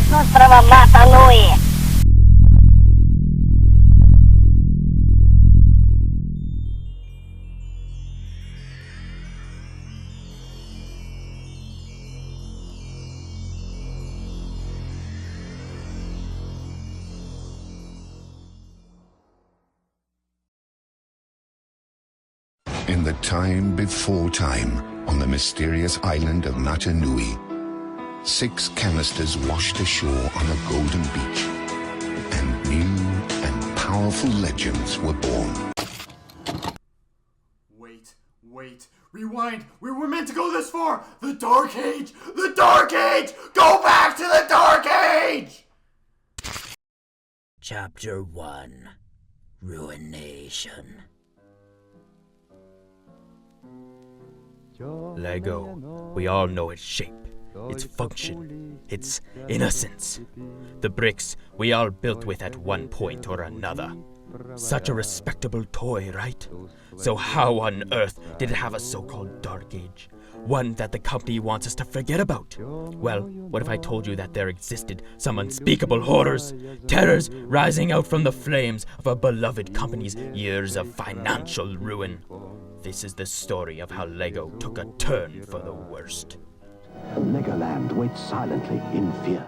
с острова Мата-Нуи. In the time before time, on the mysterious island of Mata-Nui, 6 canisters washed ashore on a golden beach, and new and powerful legends were born. Wait, rewind. We were meant to go this far. The Dark Age! The Dark Age! Go back to the Dark Age! Chapter 1: Ruination. Lego, we all know its shape, its function, its innocence. The bricks we all built with at one point or another. Such a respectable toy, right? So how on earth did it have a so-called Dark Age? One that the company wants us to forget about? Well, what if I told you that there existed some unspeakable horrors, terrors rising out from the flames of a beloved company's years of financial ruin? This is the story of how Lego took a turn for the worst. Legoland waits silently in fear.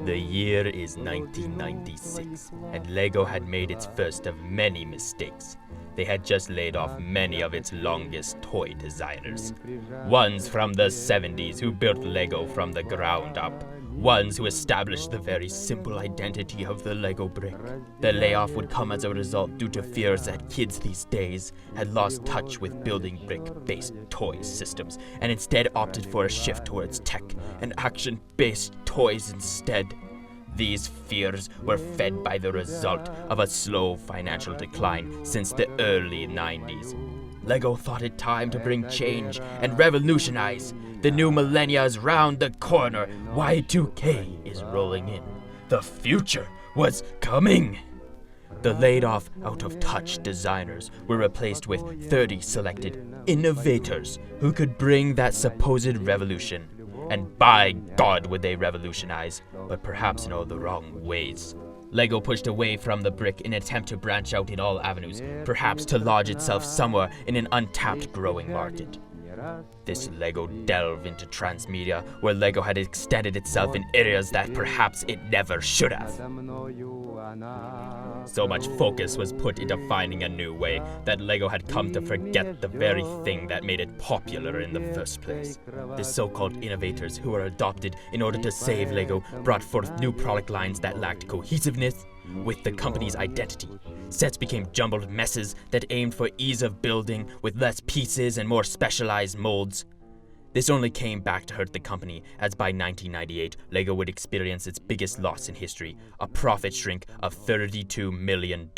The year is 1996, and Lego had made its first of many mistakes. They had just laid off many of its longest toy designers. Ones from the 70s who built Lego from the ground up. Ones who established the very simple identity of the Lego brick. The layoff would come as a result due to fears that kids these days had lost touch with building brick-based toy systems and instead opted for a shift towards tech and action-based toys instead. These fears were fed by the result of a slow financial decline since the early 90s. Lego thought it time to bring change and revolutionize. The new millennia is round the corner. Y2K is rolling in. The future was coming. The laid-off, out-of-touch designers were replaced with 30 selected innovators who could bring that supposed revolution. And by God would they revolutionize, but perhaps in all the wrong ways. Lego pushed away from the brick in an attempt to branch out in all avenues, perhaps to lodge itself somewhere in an untapped growing market. This Lego delved into transmedia, where Lego had extended itself in areas that perhaps it never should have. So much focus was put into finding a new way that Lego had come to forget the very thing that made it popular in the first place. The so-called innovators who were adopted in order to save Lego brought forth new product lines that lacked cohesiveness with the company's identity. Sets became jumbled messes that aimed for ease of building with less pieces and more specialized molds. This only came back to hurt the company, as by 1998, Lego would experience its biggest loss in history, a profit shrink of $32 million.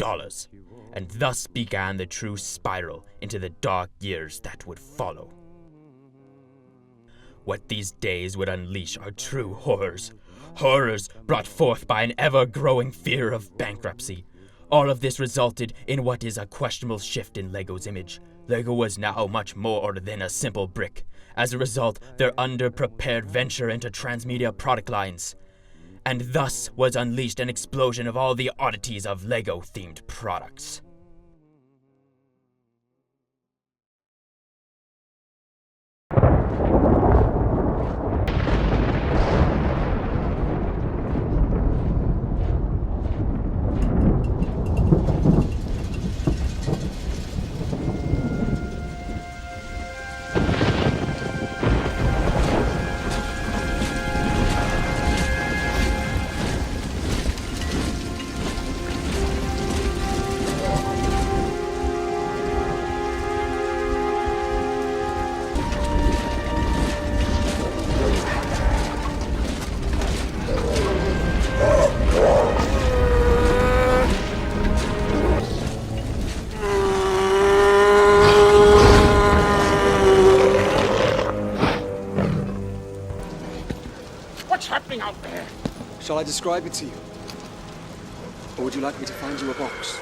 And thus began the true spiral into the dark years that would follow. What these days would unleash are true horrors. Horrors brought forth by an ever-growing fear of bankruptcy. All of this resulted in what is a questionable shift in Lego's image. Lego was now much more than a simple brick. As a result, their underprepared venture into transmedia product lines. And thus was unleashed an explosion of all the oddities of Lego-themed products. Shall I describe it to you? Or would you like me to find you a box?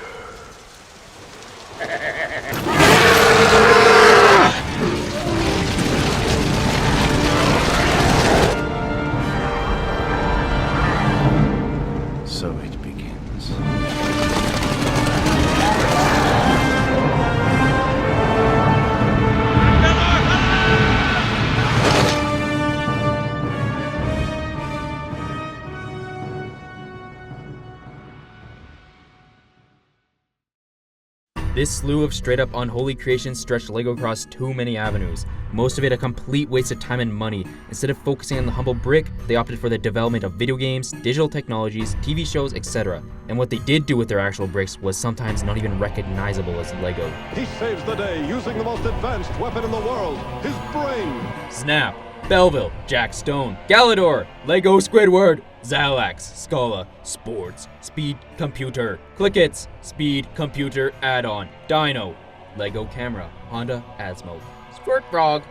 This slew of straight-up unholy creations stretched LEGO across too many avenues, most of it a complete waste of time and money. Instead of focusing on the humble brick, they opted for the development of video games, digital technologies, TV shows, etc. And what they did do with their actual bricks was sometimes not even recognizable as LEGO. He saves the day using the most advanced weapon in the world, his brain. Snap, Belleville, Jack Stone, Galador, LEGO Squidward, Xalax, Scala, Sports, Speed Computer, Clickets, Speed Computer Add-on, Dino, LEGO Camera, Honda Asmo, Squirt Frog,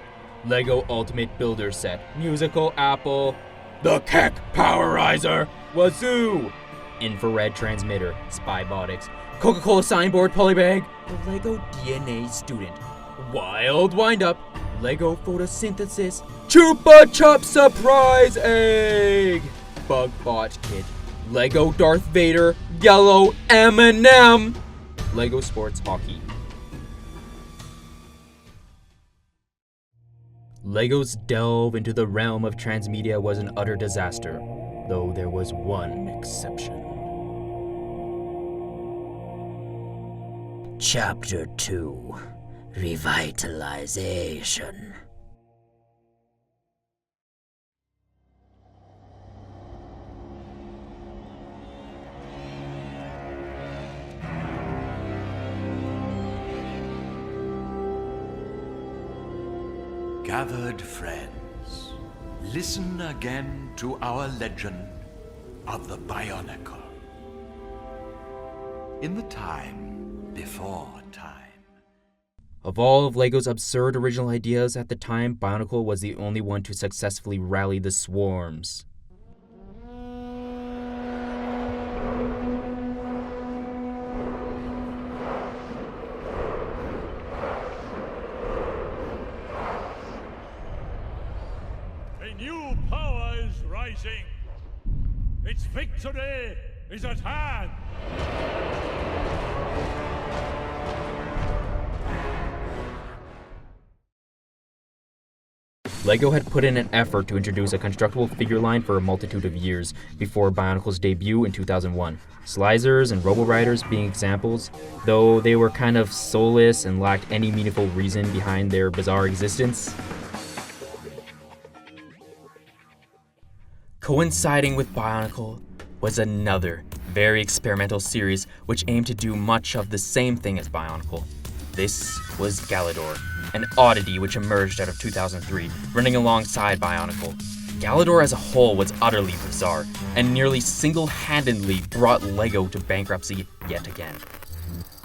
LEGO Ultimate Builder Set, Musical Apple, the Keck Powerizer, Wazoo, Infrared Transmitter, Spybotics, Coca-Cola Signboard Polybag, the LEGO DNA Student, Wild Windup, LEGO Photosynthesis, Chupa Chup Surprise Egg, Bug Bot Kit, LEGO Darth Vader, Yellow M&M, LEGO Sports Hockey. LEGO's delve into the realm of transmedia was an utter disaster, though there was one exception. Chapter 2: Revitalization. Gathered friends, listen again to our legend of the Bionicle. In the time before time. Of all of LEGO's absurd original ideas at the time, Bionicle was the only one to successfully rally the swarms. A new power is rising. Its victory is at hand. LEGO had put in an effort to introduce a constructible figure line for a multitude of years before Bionicle's debut in 2001. Slizers and Robo-Riders being examples, though they were kind of soulless and lacked any meaningful reason behind their bizarre existence. Coinciding with Bionicle was another, very experimental series which aimed to do much of the same thing as Bionicle. This was Galador, an oddity which emerged out of 2003, running alongside Bionicle. Galador as a whole was utterly bizarre, and nearly single-handedly brought LEGO to bankruptcy yet again.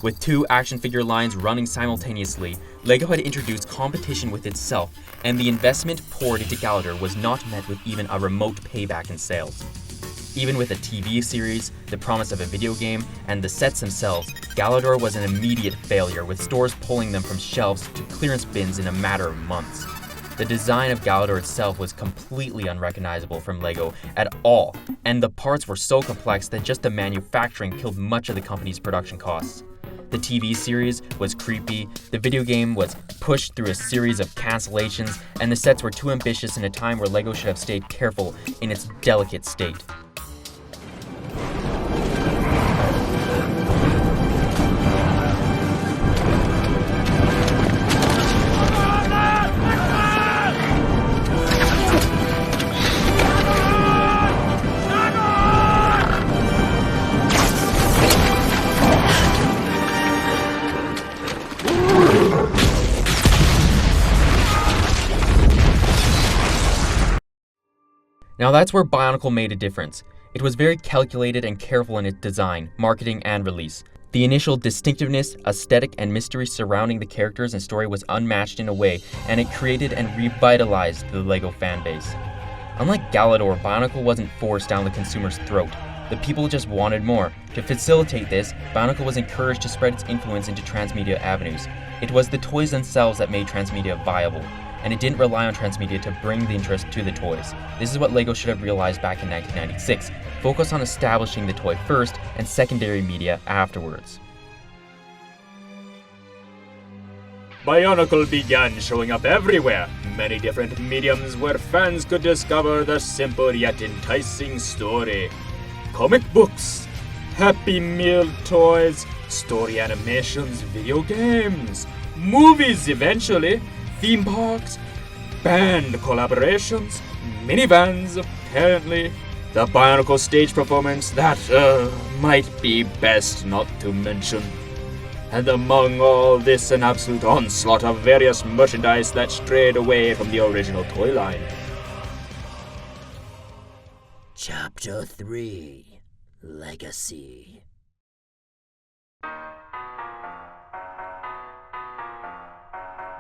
With two action figure lines running simultaneously, LEGO had introduced competition with itself, and the investment poured into Galador was not met with even a remote payback in sales. Even with a TV series, the promise of a video game, and the sets themselves, Galador was an immediate failure, with stores pulling them from shelves to clearance bins in a matter of months. The design of Galador itself was completely unrecognizable from LEGO at all, and the parts were so complex that just the manufacturing killed much of the company's production costs. The TV series was creepy, the video game was pushed through a series of cancellations, and the sets were too ambitious in a time where LEGO should have stayed careful in its delicate state. Now that's where Bionicle made a difference. It was very calculated and careful in its design, marketing, and release. The initial distinctiveness, aesthetic, and mystery surrounding the characters and story was unmatched in a way, and it created and revitalized the LEGO fanbase. Unlike Galador, Bionicle wasn't forced down the consumer's throat. The people just wanted more. To facilitate this, Bionicle was encouraged to spread its influence into transmedia avenues. It was the toys themselves that made transmedia viable, and it didn't rely on transmedia to bring the interest to the toys. This is what LEGO should have realized back in 1996. Focus on establishing the toy first and secondary media afterwards. Bionicle began showing up everywhere. Many different mediums where fans could discover the simple yet enticing story. Comic books, Happy Meal toys, story animations, video games, movies eventually, theme parks, band collaborations, minivans apparently, the Bionicle stage performance that might be best not to mention. And among all this, an absolute onslaught of various merchandise that strayed away from the original toy line. Chapter 3: Legacy.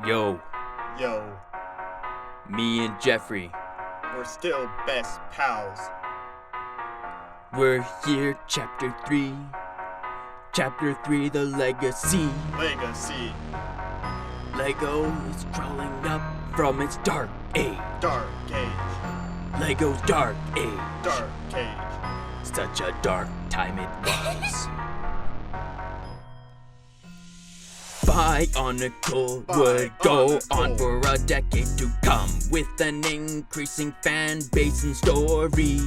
Yo, Yo, me and Jeffrey, we're still best pals. we're here, Chapter 3. Chapter 3, the Legacy. Legacy, Lego is crawling up from its dark age. Dark Age, Lego's dark age. Dark Age. Such a dark time it was. Bionicle would go on for a decade to come, with an increasing fan base and story,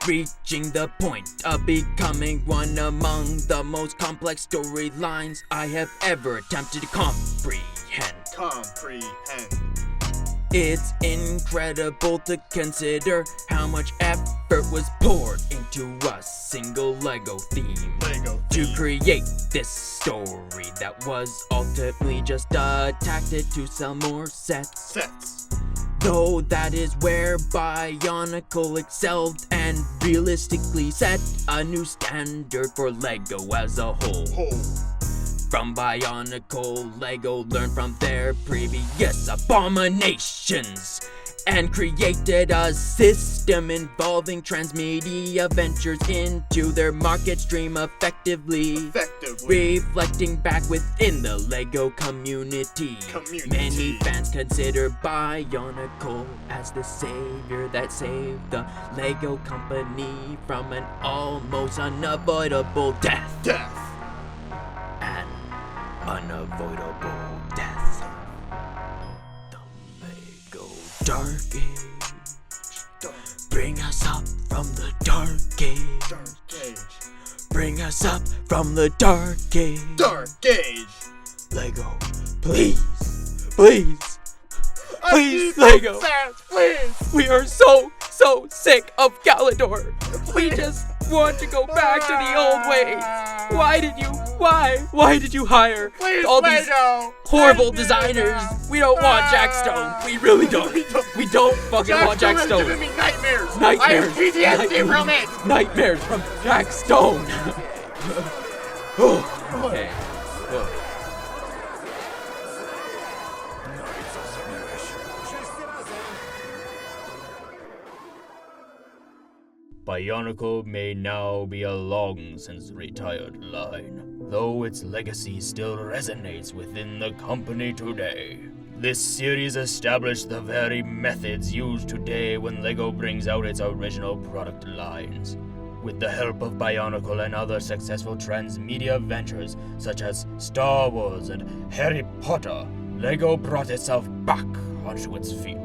reaching the point of becoming one among the most complex storylines I have ever attempted to comprehend. It's incredible to consider how much effort was poured into a single Lego theme to create this story that was ultimately just a tactic to sell more sets. Though that is where Bionicle excelled and realistically set a new standard for Lego as a whole. From Bionicle, Lego learned from their previous abominations and created a system involving transmedia ventures into their market stream effectively. Reflecting back within the Lego community. Many fans consider Bionicle as the savior that saved the Lego company from an almost unavoidable death. An unavoidable death. The Lego Dark Age. Bring us up from the Dark Age. Bring us up from the Dark Age. Lego, please, Lego. Please. We are so sick of Galador. We just want to go back to the old ways. Why did you hire all these horrible designers? We don't want Jack Stone. We really don't. We don't fucking want Jack Stone. Giving me nightmares. Nightmares. I have PTSD from it. Nightmares from Jack Stone. Okay. Bionicle may now be a long since retired line, though its legacy still resonates within the company today. This series established the very methods used today when Lego brings out its original product lines. With the help of Bionicle and other successful transmedia ventures such as Star Wars and Harry Potter, Lego brought itself back onto its feet.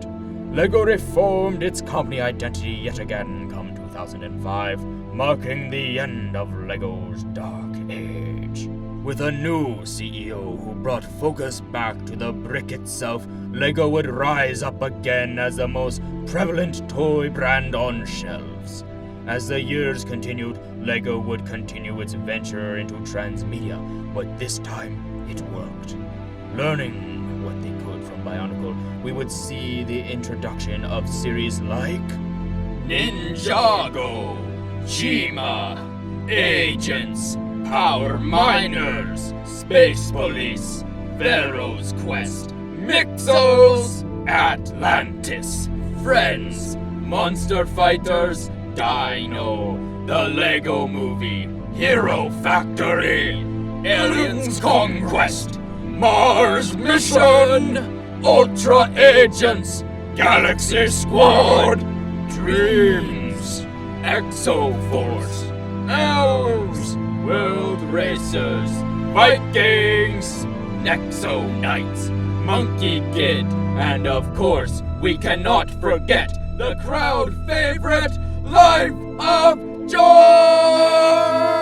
Lego reformed its company identity yet again come 2005, marking the end of Lego's Dark Age. With a new CEO who brought focus back to the brick itself, Lego would rise up again as the most prevalent toy brand on shelves. As the years continued, Lego would continue its venture into transmedia, but this time it worked. Learning what they could from Bionicle, we would see the introduction of series like Ninjago, Chima, Agents, Power Miners, Space Police, Pharaoh's Quest, Mixos, Atlantis, Friends, Monster Fighters, Dino, The Lego Movie, Hero Factory, Aliens Conquest, Mars Mission, Ultra Agents, Galaxy Squad, Dreams, Exoforce, Elves, World Racers, Vikings, Nexo Knights, Monkey Kid, and of course, we cannot forget the crowd favorite Life of George!